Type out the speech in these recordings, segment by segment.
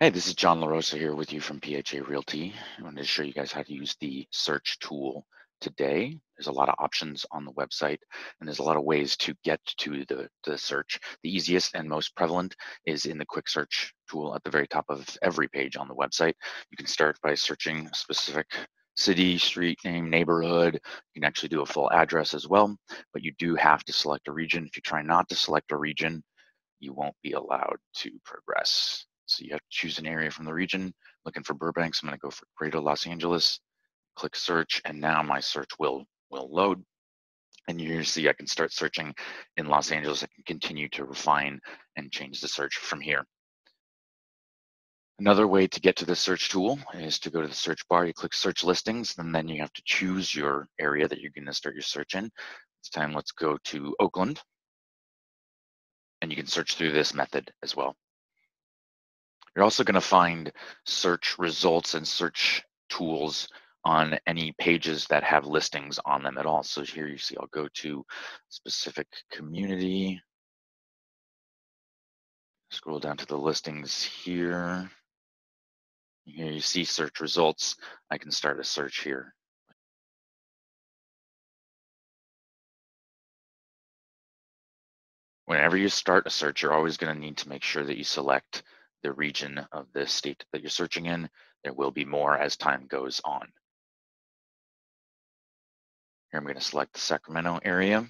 Hey, this is John LaRosa here with you from PHA Realty. I wanted to show you guys how to use the search tool today. There's a lot of options on the website, and there's a lot of ways to get to the search. The easiest and most prevalent is in the quick search tool at the very top of every page on the website. You can start by searching a specific city, street name, neighborhood. You can actually do a full address as well, but you do have to select a region. If you try not to select a region, you won't be allowed to progress. So you have to choose an area from the region. Looking for Burbank, so I'm going to go for Greater Los Angeles, click search, and now my search will load. And you see I can start searching in Los Angeles. I can continue to refine and change the search from here. Another way to get to the search tool is to go to the search bar, you click search listings, and then you have to choose your area that you're going to start your search in. This time, let's go to Oakland, and you can search through this method as well. You're also going to find search results and search tools on any pages that have listings on them at all. So here you see, I'll go to specific community, scroll down to the listings here. Here you see search results. I can start a search here. Whenever you start a search, you're always going to need to make sure that you select the region of the state that you're searching in. There will be more as time goes on. Here I'm going to select the Sacramento area.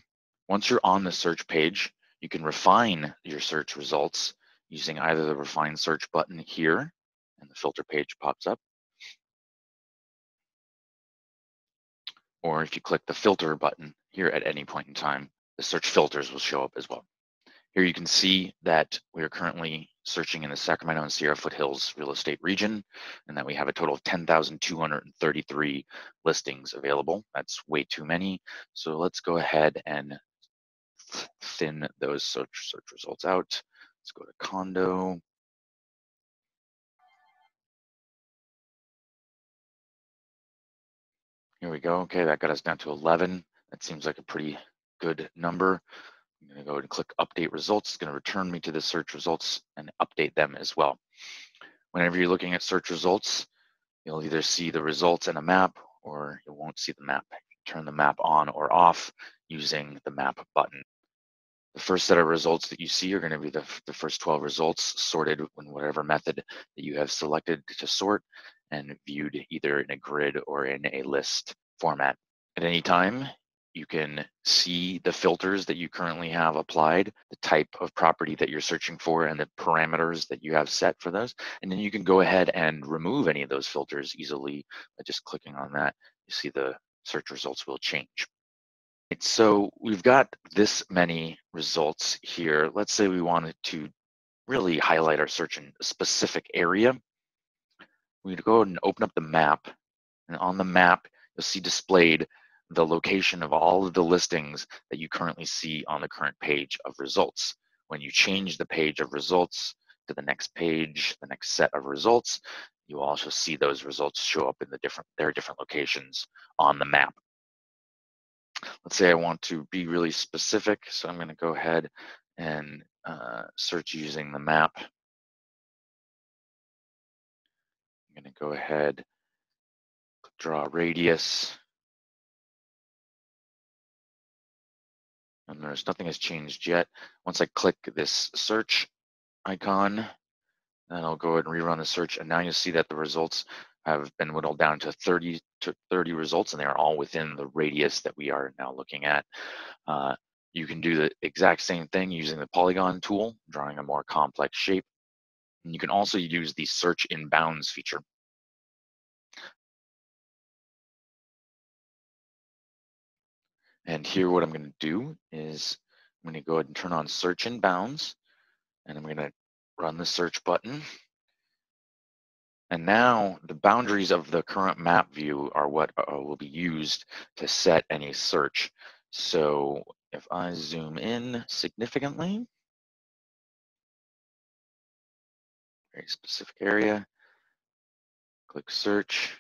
Once you're on the search page, you can refine your search results using either the refine search button here, and the filter page pops up, or if you click the filter button here at any point in time, the search filters will show up as well. Here you can see that we are currently searching in the Sacramento and Sierra Foothills real estate region, and that we have a total of 10,233 listings available. That's way too many. So let's go ahead and thin those search results out. Let's go to condo. Here we go. Okay, that got us down to 11. That seems like a pretty good number. I'm going to go ahead and click update results. It's going to return me to the search results and update them as well. Whenever you're looking at search results, you'll either see the results in a map or you won't see the map. Turn the map on or off using the map button. The first set of results that you see are going to be the first 12 results sorted in whatever method that you have selected to sort and viewed either in a grid or in a list format. At any time, you can see the filters that you currently have applied, the type of property that you're searching for, and the parameters that you have set for those. And then you can go ahead and remove any of those filters easily by just clicking on that. You see the search results will change. So we've got this many results here. Let's say we wanted to really highlight our search in a specific area. We'd go ahead and open up the map, and on the map, you'll see displayed the location of all of the listings that you currently see on the current page of results. When you change the page of results to the next page, the next set of results, you will also see those results show up in their different locations on the map. Let's say I want to be really specific, so I'm going to go ahead and search using the map. I'm going to go ahead, draw a radius, and there's nothing has changed yet. Once I click this search icon, then I'll go ahead and rerun the search, and now you'll see that the results have been whittled down to 30 results, and they are all within the radius that we are now looking at. You can do the exact same thing using the polygon tool, drawing a more complex shape. And you can also use the search in bounds feature. And here what I'm going to do is I'm going to go ahead and turn on search in bounds, and I'm going to run the search button. And now the boundaries of the current map view are what will be used to set any search. So if I zoom in significantly, very specific area, click search,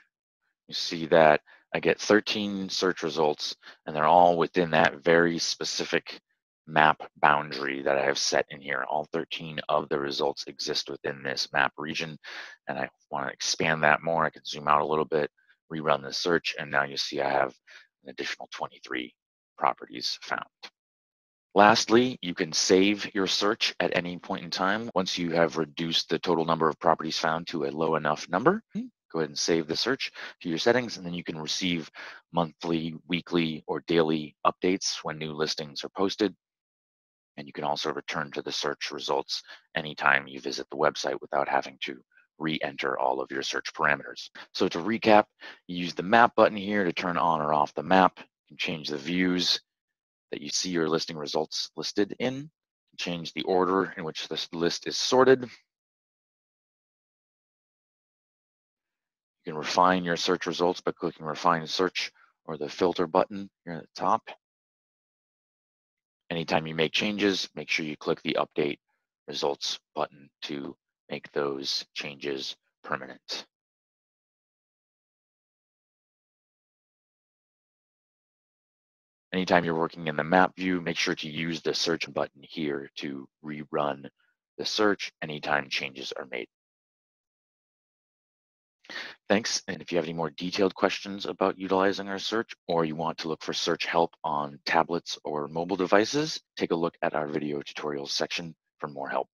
you see that I get 13 search results, and they're all within that very specific map boundary that I have set in here. All 13 of the results exist within this map region, and I want to expand that more. I can zoom out a little bit, rerun the search, and now you see I have an additional 23 properties found. Lastly, you can save your search at any point in time. Once you have reduced the total number of properties found to a low enough number, go ahead and save the search to your settings, and then you can receive monthly, weekly, or daily updates when new listings are posted. And you can also return to the search results anytime you visit the website without having to re-enter all of your search parameters. So to recap, you use the map button here to turn on or off the map. You can change the views that you see your listing results listed in, change the order in which this list is sorted. You can refine your search results by clicking Refine Search or the filter button here at the top. Anytime you make changes, make sure you click the Update Results button to make those changes permanent. Anytime you're working in the map view, make sure to use the search button here to rerun the search anytime changes are made. Thanks. And if you have any more detailed questions about utilizing our search, or you want to look for search help on tablets or mobile devices, take a look at our video tutorials section for more help.